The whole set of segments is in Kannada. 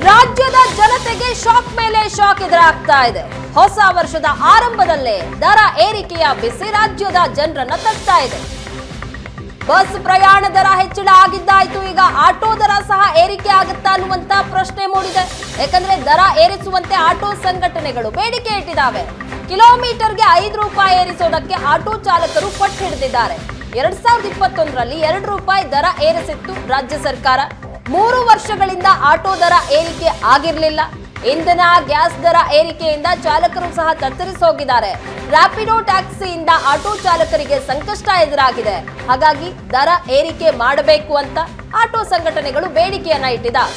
ರಾಜ್ಯದ ಜನತೆಗೆ ಶಾಕ್ ಮೇಲೆ ಶಾಕ್ ಎದುರಾಗ್ತಾ ಇದೆ. ಹೊಸ ವರ್ಷದ ಆರಂಭದಲ್ಲೇ ದರ ಏರಿಕೆಯ ಬಿಸಿ ರಾಜ್ಯದ ಜನರನ್ನ ತಟ್ತಾ ಇದೆ. ಬಸ್ ಪ್ರಯಾಣ ದರ ಹೆಚ್ಚಳ ಆಗಿದ್ದಾಯ್ತು, ಈಗ ಆಟೋ ದರ ಸಹ ಏರಿಕೆ ಆಗುತ್ತಾ ಅನ್ನುವಂತ ಪ್ರಶ್ನೆ ಮೂಡಿದೆ. ಯಾಕಂದ್ರೆ ದರ ಏರಿಸುವಂತೆ ಆಟೋ ಸಂಘಟನೆಗಳು ಬೇಡಿಕೆ ಇಟ್ಟಿದ್ದಾವೆ. ಕಿಲೋಮೀಟರ್ಗೆ 5 ರೂಪಾಯಿ ಏರಿಸೋದಕ್ಕೆ ಆಟೋ ಚಾಲಕರು ಪಟ್ಟು ಹಿಡಿದಿದ್ದಾರೆ. 2021ರಲ್ಲಿ 2 ರೂಪಾಯಿ ದರ ಏರಿಸಿತ್ತು ರಾಜ್ಯ ಸರ್ಕಾರ. 3 ವರ್ಷಗಳಿಂದ ಆಟೋ ದರ ಏರಿಕೆ ಆಗಿರಲಿಲ್ಲ. ಇಂಧನ ಗ್ಯಾಸ್ ದರ ಏರಿಕೆಯಿಂದ ಚಾಲಕರು ಸಹ ತತ್ತರಿಸೋಗಿದ್ದಾರೆ. ರ್ಯಾಪಿಡೋ ಟ್ಯಾಕ್ಸಿಯಿಂದ ಆಟೋ ಚಾಲಕರಿಗೆ ಸಂಕಷ್ಟ ಎದುರಾಗಿದೆ. ಹಾಗಾಗಿ ದರ ಏರಿಕೆ ಮಾಡಬೇಕು ಅಂತ ಆಟೋ ಸಂಘಟನೆಗಳು ಬೇಡಿಕೆಯನ್ನ ಇಟ್ಟಿದ್ದಾರೆ.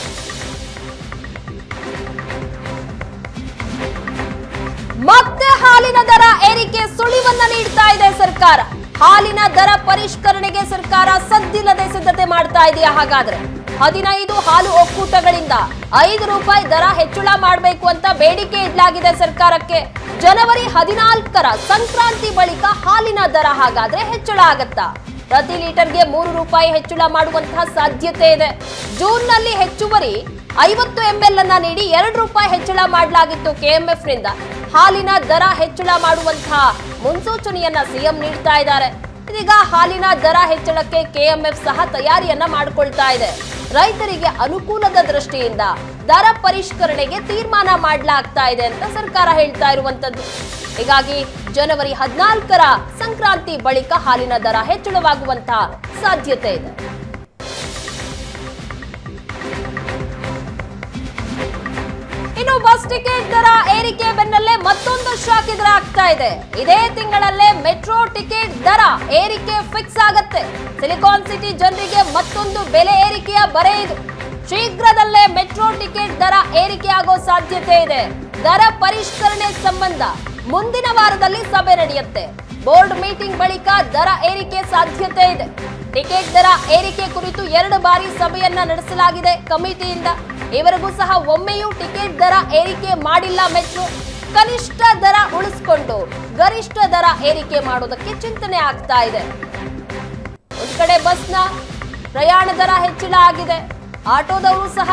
ಮತ್ತೆ ಹಾಲಿನ ದರ ಏರಿಕೆ ಸುಳಿವನ್ನ ನೀಡ್ತಾ ಇದೆ ಸರ್ಕಾರ. ಹಾಲಿನ ದರ ಪರಿಷ್ಕರಣೆಗೆ ಸರ್ಕಾರ ಸದ್ದಿಲ್ಲದೆ ಸಿದ್ಧತೆ ಮಾಡ್ತಾ ಇದೆಯಾ? ಹಾಗಾದ್ರೆ 15 ಹಾಲು ಒಕ್ಕೂಟಗಳಿಂದ 5 ರೂಪಾಯಿ ದರ ಹೆಚ್ಚಳ ಮಾಡಬೇಕು ಅಂತ ಬೇಡಿಕೆ ಇಡಲಾಗಿದೆ ಸರ್ಕಾರಕ್ಕೆ. ಜನವರಿ 14ರ ಸಂಕ್ರಾಂತಿ ಬಳಿಕ ಹಾಲಿನ ದರ ಹಾಗಾದ್ರೆ ಹೆಚ್ಚಳ ಆಗತ್ತಾ? ಪ್ರತಿ ಲೀಟರ್ಗೆ 3 ರೂಪಾಯಿ ಹೆಚ್ಚಳ ಮಾಡುವಂತಹ ಸಾಧ್ಯತೆ ಇದೆ. ಜೂನ್ನಲ್ಲಿ ಹೆಚ್ಚುವರಿ 50 ml ಅನ್ನ ನೀಡಿ 2 ರೂಪಾಯಿ ಹೆಚ್ಚಳ ಮಾಡಲಾಗಿತ್ತು ಕೆಎಂಎಫ್ ನಿಂದ. ಹಾಲಿನ ದರ ಹೆಚ್ಚಳ ಮಾಡುವಂತಹ ಮುನ್ಸೂಚನೆಯನ್ನ ಸಿಎಂ ನೀಡ್ತಾ ಇದ್ದಾರೆ. ಇದೀಗ ಹಾಲಿನ ದರ ಹೆಚ್ಚಳಕ್ಕೆ ಕೆಎಂಎಫ್ ಸಹ ತಯಾರಿಯನ್ನ ಮಾಡಿಕೊಳ್ತಾ ಇದೆ. ರೈತರಿಗೆ ಅನುಕೂಲದ ದೃಷ್ಟಿಯಿಂದ ದರ ಪರಿಷ್ಕರಣೆಗೆ ತೀರ್ಮಾನ ಮಾಡಲಾಗ್ತಾ ಇದೆ ಅಂತ ಸರ್ಕಾರ ಹೇಳ್ತಾ ಇರುವಂತದ್ದು. ಹೀಗಾಗಿ ಜನವರಿ 14ರ ಸಂಕ್ರಾಂತಿ ಬಳಿಕ ಹಾಲಿನ ದರ ಹೆಚ್ಚಳವಾಗುವಂತಹ ಸಾಧ್ಯತೆ ಇದೆ. ಇನ್ನು ಬಸ್ ಟಿಕೆಟ್ ದರ ಏರಿಕೆ ಬೆನ್ನಲ್ಲೇ ಮತ್ತೊಂದು ಶಾಕ್ ಎದುರಾಗ್ತಾ ಇದೆ. ಇದೇ ತಿಂಗಳಲ್ಲೇ ಮೆಟ್ರೋ ಟಿಕೆಟ್ ದರ ಏರಿಕೆ ಫಿಕ್ಸ್ ಆಗತ್ತೆ. ಸಿಲಿಕಾನ್ ಸಿಟಿ ಜನರಿಗೆ ಮತ್ತೊಂದು ಬೆಲೆ ಏರಿಕೆಯ ಬರೆ ಇದು. ಶೀಘ್ರದಲ್ಲೇ ಮೆಟ್ರೋ ಟಿಕೆಟ್ ದರ ಏರಿಕೆ ಆಗೋ ಸಾಧ್ಯತೆ ಇದೆ. ದರ ಪರಿಷ್ಕರಣೆ ಸಂಬಂಧ ಮುಂದಿನ ವಾರದಲ್ಲಿ ಸಭೆ ನಡೆಯುತ್ತೆ. ಬೋರ್ಡ್ ಮೀಟಿಂಗ್ ಬಳಿಕ ದರ ಏರಿಕೆ ಸಾಧ್ಯತೆ ಇದೆ. ಟಿಕೆಟ್ ದರ ಏರಿಕೆ ಕುರಿತು 2 ಬಾರಿ ಸಭೆಯನ್ನ ನಡೆಸಲಾಗಿದೆ ಕಮಿಟಿಯಿಂದ. ಇವರಿಗೂ ಸಹ ಒಮ್ಮೆಯೂ ಟಿಕೆಟ್ ದರ ಏರಿಕೆ ಮಾಡಿಲ್ಲ ಮೆಟ್ರೋ. ಕನಿಷ್ಠ ದರ ಉಳಿಸಿಕೊಂಡು ಗರಿಷ್ಠ ದರ ಏರಿಕೆ ಮಾಡೋದಕ್ಕೆ ಚಿಂತನೆ ಆಗ್ತಾ ಇದೆ. ಒಂದು ಕಡೆ ಬಸ್ನ ಪ್ರಯಾಣ ದರ ಹೆಚ್ಚಳ ಆಗಿದೆ. ಆಟೋದವರು ಸಹ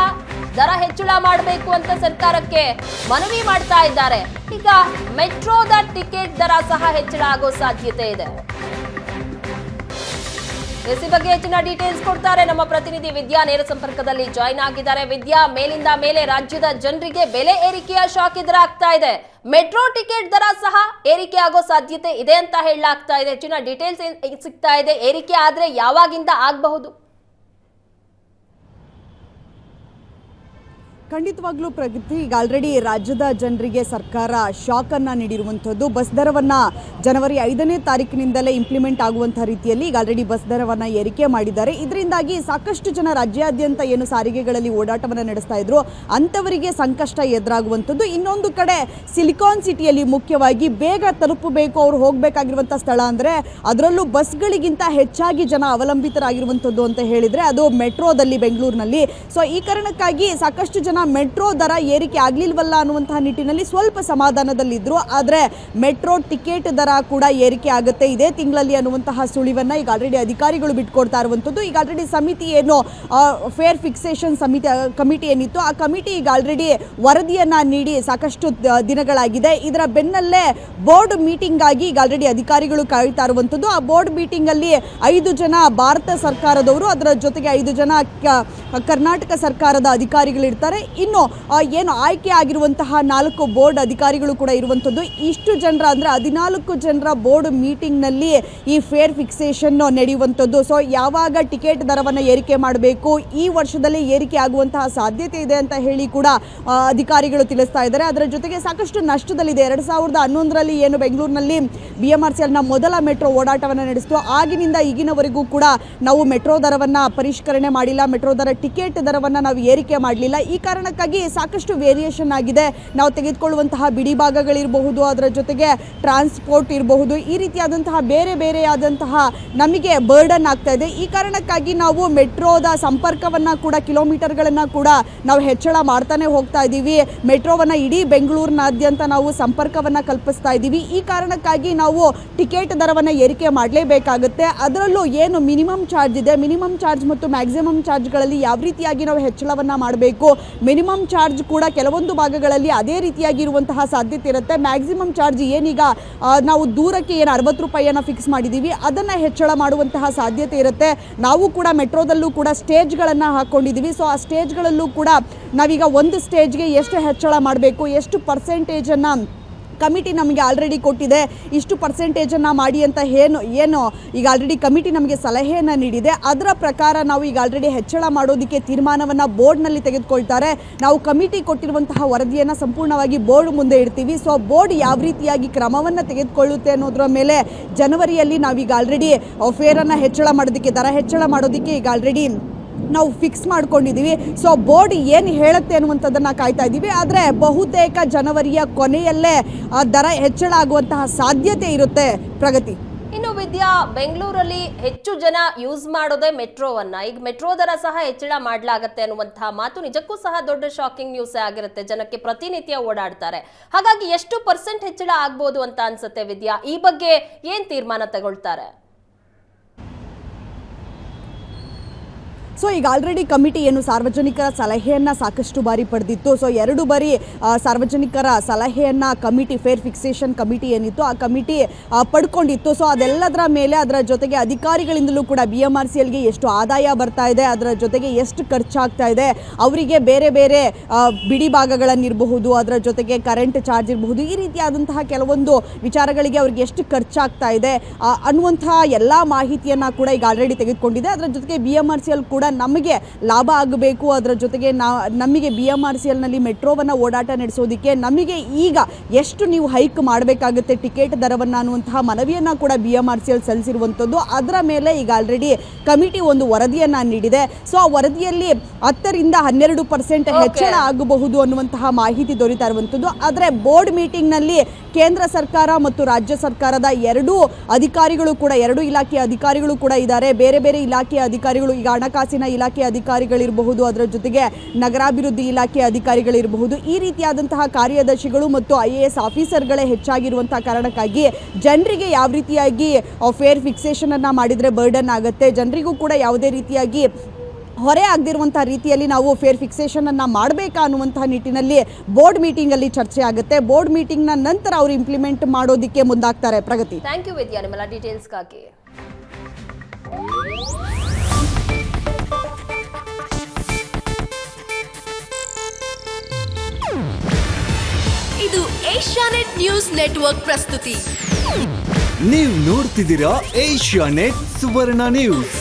ದರ ಹೆಚ್ಚಳ ಮಾಡಬೇಕು ಅಂತ ಸರ್ಕಾರಕ್ಕೆ ಮನವಿ ಮಾಡ್ತಾ ಇದ್ದಾರೆ. ಈಗ ಮೆಟ್ರೋದ ಟಿಕೆಟ್ ದರ ಸಹ ಹೆಚ್ಚಳ ಆಗೋ ಸಾಧ್ಯತೆ ಇದೆ. ಈ ಬಗ್ಗೆ ಹೆಚ್ಚಿನ ಡೀಟೇಲ್ಸ್ ಕೊಡ್ತಾರೆ ನಮ್ಮ ಪ್ರತಿನಿಧಿ ವಿದ್ಯಾ. ನೇರ ಸಂಪರ್ಕದಲ್ಲಿ ಜಾಯಿನ್ ಆಗಿದ್ದಾರೆ. ವಿದ್ಯಾ, ಮೇಲಿಂದ ಮೇಲೆ ರಾಜ್ಯದ ಜನರಿಗೆ ಬೆಲೆ ಏರಿಕೆಯ ಶಾಕ್ ಎದುರಾಗ್ತಾ ಇದೆ. ಮೆಟ್ರೋ ಟಿಕೆಟ್ ದರ ಸಹ ಏರಿಕೆ ಆಗೋ ಸಾಧ್ಯತೆ ಇದೆ ಅಂತ ಹೇಳಲಾಗ್ತಾ ಇದೆ. ಹೆಚ್ಚಿನ ಡೀಟೇಲ್ಸ್ ಸಿಗ್ತಾ ಇದೆ. ಏರಿಕೆ ಆದ್ರೆ ಯಾವಾಗಿಂದ ಆಗಬಹುದು? ಖಂಡಿತವಾಗ್ಲೂ ಪ್ರಗತಿ, ಈಗ ಆಲ್ರೆಡಿ ರಾಜ್ಯದ ಜನರಿಗೆ ಸರ್ಕಾರ ಶಾಕ್ ಅನ್ನು ನೀಡಿರುವಂಥದ್ದು. ಬಸ್ ದರವನ್ನು ಜನವರಿ 5ನೇ ತಾರೀಕಿನಿಂದಲೇ ಇಂಪ್ಲಿಮೆಂಟ್ ಆಗುವಂಥ ರೀತಿಯಲ್ಲಿ ಈಗ ಆಲ್ರೆಡಿ ಬಸ್ ದರವನ್ನು ಏರಿಕೆ ಮಾಡಿದ್ದಾರೆ. ಇದರಿಂದಾಗಿ ಸಾಕಷ್ಟು ಜನ ರಾಜ್ಯಾದ್ಯಂತ ಏನು ಸಾರಿಗೆಗಳಲ್ಲಿ ಓಡಾಟವನ್ನು ನಡೆಸ್ತಾ ಇದ್ರು ಅಂಥವರಿಗೆ ಸಂಕಷ್ಟ ಎದುರಾಗುವಂಥದ್ದು. ಇನ್ನೊಂದು ಕಡೆ ಸಿಲಿಕಾನ್ ಸಿಟಿಯಲ್ಲಿ ಮುಖ್ಯವಾಗಿ ಬೇಗ ತಲುಪಬೇಕು, ಅವ್ರು ಹೋಗಬೇಕಾಗಿರುವಂಥ ಸ್ಥಳ ಅಂದರೆ ಅದರಲ್ಲೂ ಬಸ್ಗಳಿಗಿಂತ ಹೆಚ್ಚಾಗಿ ಜನ ಅವಲಂಬಿತರಾಗಿರುವಂಥದ್ದು ಅಂತ ಹೇಳಿದರೆ ಅದು ಮೆಟ್ರೋದಲ್ಲಿ, ಬೆಂಗಳೂರಿನಲ್ಲಿ. ಸೊ ಈ ಕಾರಣಕ್ಕಾಗಿ ಸಾಕಷ್ಟು ಜನ ಮೆಟ್ರೋ ದರ ಏರಿಕೆ ಆಗಲಿಲ್ವಲ್ಲ ಅನ್ನುವಂತಹ ನಿಟ್ಟಿನಲ್ಲಿ ಸ್ವಲ್ಪ ಸಮಾಧಾನದಲ್ಲಿದ್ದರು. ಆದರೆ ಮೆಟ್ರೋ ಟಿಕೆಟ್ ದರ ಕೂಡ ಏರಿಕೆ ಆಗುತ್ತೆ ಇದೇ ತಿಂಗಳಲ್ಲಿ ಅನ್ನುವಂತಹ ಸುಳಿವನ್ನು ಈಗ ಆಲ್ರೆಡಿ ಅಧಿಕಾರಿಗಳು ಬಿಟ್ಕೊಡ್ತಾ ಇರುವಂಥದ್ದು. ಈಗ ಆಲ್ರೆಡಿ ಸಮಿತಿ ಏನು ಫೇರ್ ಫಿಕ್ಸೇಷನ್ ಕಮಿಟಿ ಏನಿತ್ತು ಆ ಕಮಿಟಿ ಈಗ ಆಲ್ರೆಡಿ ವರದಿಯನ್ನು ನೀಡಿ ಸಾಕಷ್ಟು ದಿನಗಳಾಗಿದೆ. ಇದರ ಬೆನ್ನಲ್ಲೇ ಬೋರ್ಡ್ ಮೀಟಿಂಗ್ ಆಗಿ ಈಗ ಆಲ್ರೆಡಿ ಅಧಿಕಾರಿಗಳು ಕಾಯ್ತಾ ಇರುವಂಥದ್ದು. ಆ ಬೋರ್ಡ್ ಮೀಟಿಂಗಲ್ಲಿ 5 ಜನ ಭಾರತ ಸರ್ಕಾರದವರು, ಅದರ ಜೊತೆಗೆ 5 ಜನ ಕರ್ನಾಟಕ ಸರ್ಕಾರದ ಅಧಿಕಾರಿಗಳಿರ್ತಾರೆ. ಇನ್ನು ಏನು ಆಯ್ಕೆ ಆಗಿರುವಂತಹ 4 ಬೋರ್ಡ್ ಅಧಿಕಾರಿಗಳು ಕೂಡ ಇರುವಂಥದ್ದು. ಇಷ್ಟು ಜನರ ಅಂದರೆ 14 ಜನರ ಬೋರ್ಡ್ ಮೀಟಿಂಗ್ನಲ್ಲಿ ಈ ಫೇರ್ ಫಿಕ್ಸೇಷನ್ ನಡೆಯುವಂಥದ್ದು. ಸೊ ಯಾವಾಗ ಟಿಕೆಟ್ ದರವನ್ನು ಏರಿಕೆ ಮಾಡಬೇಕು, ಈ ವರ್ಷದಲ್ಲಿ ಏರಿಕೆ ಆಗುವಂತಹ ಸಾಧ್ಯತೆ ಇದೆ ಅಂತ ಹೇಳಿ ಕೂಡ ಅಧಿಕಾರಿಗಳು ತಿಳಿಸ್ತಾ ಇದ್ದಾರೆ. ಅದರ ಜೊತೆಗೆ ಸಾಕಷ್ಟು ನಷ್ಟದಲ್ಲಿದೆ. 2011ರಲ್ಲಿ ಏನು ಬೆಂಗಳೂರಿನಲ್ಲಿ BMRCLನ ಮೊದಲ ಮೆಟ್ರೋ ಓಡಾಟವನ್ನು ನಡೆಸಿತು, ಆಗಿನಿಂದ ಈಗಿನವರೆಗೂ ಕೂಡ ನಾವು ಮೆಟ್ರೋ ದರವನ್ನು ಪರಿಷ್ಕರಣೆ ಮಾಡಿಲ್ಲ, ಮೆಟ್ರೋ ದರ ಟಿಕೆಟ್ ದರವನ್ನು ನಾವು ಏರಿಕೆ ಮಾಡಲಿಲ್ಲ. ಈ ಕಾರಣಕ್ಕಾಗಿ ಸಾಕಷ್ಟು ವೇರಿಯೇಷನ್ ಆಗಿದೆ. ನಾವು ತೆಗೆದುಕೊಳ್ಳುವಂತಹ ಬಿಡಿ ಭಾಗಗಳಿರಬಹುದು, ಅದರ ಜೊತೆಗೆ ಟ್ರಾನ್ಸ್ಪೋರ್ಟ್ ಇರಬಹುದು, ಈ ರೀತಿಯಾದಂತಹ ಬೇರೆಯಾದಂತಹ ನಮಗೆ ಬರ್ಡನ್ ಆಗ್ತಾ ಇದೆ. ಈ ಕಾರಣಕ್ಕಾಗಿ ನಾವು ಮೆಟ್ರೋದ ಸಂಪರ್ಕವನ್ನು ಕೂಡ, ಕಿಲೋಮೀಟರ್ಗಳನ್ನು ಕೂಡ ನಾವು ಹೆಚ್ಚಳ ಮಾಡ್ತಾನೆ ಹೋಗ್ತಾ ಇದ್ದೀವಿ. ಮೆಟ್ರೋವನ್ನು ಇಡೀ ಬೆಂಗಳೂರಿನಾದ್ಯಂತ ನಾವು ಸಂಪರ್ಕವನ್ನು ಕಲ್ಪಿಸ್ತಾ ಇದ್ದೀವಿ. ಈ ಕಾರಣಕ್ಕಾಗಿ ನಾವು ಟಿಕೆಟ್ ದರವನ್ನು ಏರಿಕೆ ಮಾಡಲೇಬೇಕಾಗುತ್ತೆ. ಅದರಲ್ಲೂ ಏನು ಮಿನಿಮಮ್ ಚಾರ್ಜ್ ಇದೆ, ಮಿನಿಮಮ್ ಚಾರ್ಜ್ ಮತ್ತು ಮ್ಯಾಕ್ಸಿಮಮ್ ಚಾರ್ಜ್ಗಳಲ್ಲಿ ಯಾವ ರೀತಿಯಾಗಿ ನಾವು ಹೆಚ್ಚಳವನ್ನು ಮಾಡಬೇಕು, ಮಿನಿಮಮ್ ಚಾರ್ಜ್ ಕೂಡ ಕೆಲವೊಂದು ಭಾಗಗಳಲ್ಲಿ ಅದೇ ರೀತಿಯಾಗಿರುವಂತಹ ಸಾಧ್ಯತೆ ಇರುತ್ತೆ. ಮ್ಯಾಕ್ಸಿಮಮ್ ಚಾರ್ಜ್ ಏನೀಗ ನಾವು ದೂರಕ್ಕೆ ಏನು 60 ರೂಪಾಯಿಯನ್ನು ಫಿಕ್ಸ್ ಮಾಡಿದ್ದೀವಿ ಅದನ್ನು ಹೆಚ್ಚಳ ಮಾಡುವಂತಹ ಸಾಧ್ಯತೆ ಇರುತ್ತೆ. ನಾವು ಕೂಡ ಮೆಟ್ರೋದಲ್ಲೂ ಕೂಡ ಸ್ಟೇಜ್ಗಳನ್ನು ಹಾಕ್ಕೊಂಡಿದ್ದೀವಿ. ಸೊ ಆ ಸ್ಟೇಜ್ಗಳಲ್ಲೂ ಕೂಡ ನಾವೀಗ ಒಂದು ಸ್ಟೇಜ್ಗೆ ಎಷ್ಟು ಹೆಚ್ಚಳ ಮಾಡಬೇಕು, ಎಷ್ಟು ಪರ್ಸೆಂಟೇಜನ್ನು ಕಮಿಟಿ ನಮಗೆ ಆಲ್ರೆಡಿ ಕೊಟ್ಟಿದೆ, ಇಷ್ಟು ಪರ್ಸೆಂಟೇಜನ್ನು ಮಾಡಿ ಅಂತ ಏನು ಈಗ ಆಲ್ರೆಡಿ ಕಮಿಟಿ ನಮಗೆ ಸಲಹೆಯನ್ನು ನೀಡಿದೆ. ಅದರ ಪ್ರಕಾರ ನಾವು ಈಗ ಆಲ್ರೆಡಿ ಹೆಚ್ಚಳ ಮಾಡೋದಕ್ಕೆ ತೀರ್ಮಾನವನ್ನು ಬೋರ್ಡ್ನಲ್ಲಿ ತೆಗೆದುಕೊಳ್ತಾರೆ. ನಾವು ಕಮಿಟಿ ಕೊಟ್ಟಿರುವಂತಹ ವರದಿಯನ್ನು ಸಂಪೂರ್ಣವಾಗಿ ಬೋರ್ಡ್ ಮುಂದೆ ಇಡ್ತೀವಿ. ಸೊ ಬೋರ್ಡ್ ಯಾವ ರೀತಿಯಾಗಿ ಕ್ರಮವನ್ನು ತೆಗೆದುಕೊಳ್ಳುತ್ತೆ ಅನ್ನೋದರ ಮೇಲೆ ಜನವರಿಯಲ್ಲಿ ನಾವೀಗ ಆಲ್ರೆಡಿ ಫೇರನ್ನು ಹೆಚ್ಚಳ ಮಾಡೋದಕ್ಕೆ, ದರ ಹೆಚ್ಚಳ ಮಾಡೋದಕ್ಕೆ ಈಗ ಆಲ್ರೆಡಿ ನಾವು ಫಿಕ್ಸ್ ಮಾಡ್ಕೊಂಡಿದ್ದೀವಿ. ಸೊ ಬೋರ್ಡ್ ಏನು ಹೇಳುತ್ತೆ ಅನ್ನುವಂಥದ್ದನ್ನು ಕಾಯ್ತಾ ಇದ್ದೀವಿ. ಆದರೆ ಬಹುತೇಕ ಜನವರಿಯ ಕೊನೆಯಲ್ಲೇ ದರ ಹೆಚ್ಚಳ ಆಗುವಂತಹ ಸಾಧ್ಯತೆ ಇರುತ್ತೆ. ಪ್ರಗತಿ. ಇನ್ನು ವಿದ್ಯಾ, ಬೆಂಗಳೂರಲ್ಲಿ ಹೆಚ್ಚು ಜನ ಯೂಸ್ ಮಾಡೋದೇ ಮೆಟ್ರೋವನ್ನ. ಈಗ ಮೆಟ್ರೋ ದರ ಸಹ ಹೆಚ್ಚಳ ಮಾಡಲಾಗತ್ತೆ ಅನ್ನುವಂತಹ ಮಾತು ನಿಜಕ್ಕೂ ಸಹ ದೊಡ್ಡ ಶಾಕಿಂಗ್ ನ್ಯೂಸ್ ಆಗಿರುತ್ತೆ. ಜನಕ್ಕೆ ಪ್ರತಿನಿತ್ಯ ಓಡಾಡ್ತಾರೆ. ಹಾಗಾಗಿ ಎಷ್ಟು ಪರ್ಸೆಂಟ್ ಹೆಚ್ಚಳ ಆಗ್ಬೋದು ಅಂತ ಅನ್ಸುತ್ತೆ ವಿದ್ಯಾ? ಈ ಬಗ್ಗೆ ಏನ್ ತೀರ್ಮಾನ ತಗೊಳ್ತಾರೆ? ಸೊ ಈಗ ಆಲ್ರೆಡಿ ಕಮಿಟಿ ಏನು ಸಾರ್ವಜನಿಕರ ಸಲಹೆಯನ್ನು ಸಾಕಷ್ಟು ಬಾರಿ ಪಡೆದಿತ್ತು. ಸೊ 2 ಬಾರಿ ಸಾರ್ವಜನಿಕರ ಸಲಹೆಯನ್ನು ಕಮಿಟಿ, ಫೇರ್ ಫಿಕ್ಸೇಷನ್ ಕಮಿಟಿ ಏನಿತ್ತು ಆ ಕಮಿಟಿ ಪಡ್ಕೊಂಡಿತ್ತು. ಸೊ ಅದೆಲ್ಲದರ ಮೇಲೆ ಅದರ ಜೊತೆಗೆ ಅಧಿಕಾರಿಗಳಿಂದಲೂ ಕೂಡ BMRCLಗೆ ಎಷ್ಟು ಆದಾಯ ಬರ್ತಾ ಇದೆ, ಅದರ ಜೊತೆಗೆ ಎಷ್ಟು ಖರ್ಚಾಗ್ತಾ ಇದೆ, ಅವರಿಗೆ ಬೇರೆ ಬೇರೆ ಬಿಡಿ ಭಾಗಗಳನ್ನಿರಬಹುದು, ಅದರ ಜೊತೆಗೆ ಕರೆಂಟ್ ಚಾರ್ಜ್ ಇರಬಹುದು, ಈ ರೀತಿಯಾದಂತಹ ಕೆಲವೊಂದು ವಿಚಾರಗಳಿಗೆ ಅವ್ರಿಗೆ ಎಷ್ಟು ಖರ್ಚಾಗ್ತಾ ಇದೆ ಅನ್ನುವಂತಹ ಎಲ್ಲ ಮಾಹಿತಿಯನ್ನು ಕೂಡ ಈಗ ಆಲ್ರೆಡಿ ತೆಗೆದುಕೊಂಡಿದೆ. ಅದರ ಜೊತೆಗೆ BMRCL ಕೂಡ ನಮಗೆ ಲಾಭ ಆಗಬೇಕು, ಅದರ ಜೊತೆಗೆ ನಮಗೆ BMRCLನಲ್ಲಿ ಮೆಟ್ರೋವನ್ನು ಓಡಾಟ ನಡೆಸೋದಕ್ಕೆ ನಮಗೆ ಈಗ ಎಷ್ಟು ನೀವು ಹೈಕ್ ಮಾಡಬೇಕಾಗುತ್ತೆ ಟಿಕೆಟ್ ದರವನ್ನು ಅನ್ನುವಂತಹ ಮನವಿಯನ್ನು ಕೂಡ BMRCL ಸಲ್ಲಿಸಿರುವಂಥದ್ದು. ಅದರ ಮೇಲೆ ಈಗ ಆಲ್ರೆಡಿ ಕಮಿಟಿ ಒಂದು ವರದಿಯನ್ನು ನೀಡಿದೆ. ಸೊ ಆ ವರದಿಯಲ್ಲಿ 10ರಿಂದ 12% ಹೆಚ್ಚಳ ಆಗಬಹುದು ಅನ್ನುವಂತಹ ಮಾಹಿತಿ ದೊರೀತಾ ಇರುವಂಥದ್ದು. ಆದರೆ ಬೋರ್ಡ್ ಮೀಟಿಂಗ್ನಲ್ಲಿ ಕೇಂದ್ರ ಸರ್ಕಾರ ಮತ್ತು ರಾಜ್ಯ ಸರ್ಕಾರದ ಎರಡೂ ಅಧಿಕಾರಿಗಳು ಕೂಡ, 2 ಇಲಾಖೆಯ ಅಧಿಕಾರಿಗಳು ಕೂಡ ಇದ್ದಾರೆ. ಬೇರೆ ಬೇರೆ ಇಲಾಖೆಯ ಅಧಿಕಾರಿಗಳು, ಈಗ ಹಣಕಾಸಿನ ಇಲಾಖೆ ಅಧಿಕಾರಿಗಳಿರಬಹುದು, ಅದರ ಜೊತೆಗೆ ನಗರಾಭಿವೃದ್ಧಿ ಇಲಾಖೆ ಅಧಿಕಾರಿಗಳಿರಬಹುದು, ಈ ರೀತಿಯಾದಂತಹ ಕಾರ್ಯದರ್ಶಿಗಳು ಮತ್ತು IAS ಆಫೀಸರ್ಗಳೇ ಹೆಚ್ಚಾಗಿರುವಂತಹ ಕಾರಣಕ್ಕಾಗಿ ಜನರಿಗೆ ಯಾವ ರೀತಿಯಾಗಿ ಫೇರ್ ಫಿಕ್ಸೇಷನ್ ಅನ್ನು ಮಾಡಿದರೆ ಬರ್ಡನ್ ಆಗುತ್ತೆ, ಜನರಿಗೂ ಕೂಡ ಯಾವುದೇ ರೀತಿಯಾಗಿ ಹೊರೆ ಆಗದಿರುವಂತಹ ರೀತಿಯಲ್ಲಿ ನಾವು ಫೇರ್ ಫಿಕ್ಸೇಷನ್ ಅನ್ನು ಮಾಡಬೇಕಾ ಅನ್ನುವಂತಹ ನಿಟ್ಟಿನಲ್ಲಿ ಬೋರ್ಡ್ ಮೀಟಿಂಗಲ್ಲಿ ಚರ್ಚೆ ಆಗುತ್ತೆ. ಬೋರ್ಡ್ ಮೀಟಿಂಗ್ನ ನಂತರ ಅವರು ಇಂಪ್ಲಿಮೆಂಟ್ ಮಾಡೋದಕ್ಕೆ ಮುಂದಾಗ್ತಾರೆ. ಪ್ರಗತಿ. ಥ್ಯಾಂಕ್ ಯು ವಿದ್ಯಾ, ನಿಮ್ಮೆಲ್ಲ ಡೀಟೇಲ್ಸ್ಗಾಗಿ. ಇದು ಏಷ್ಯಾನೆಟ್ ನ್ಯೂಸ್ ನೆಟ್ವರ್ಕ್ ಪ್ರಸ್ತುತಿ. ನೀವು ನೋಡ್ತಿದ್ದೀರಾ ಏಷ್ಯಾನೆಟ್ ಸುವರ್ಣ ನ್ಯೂಸ್.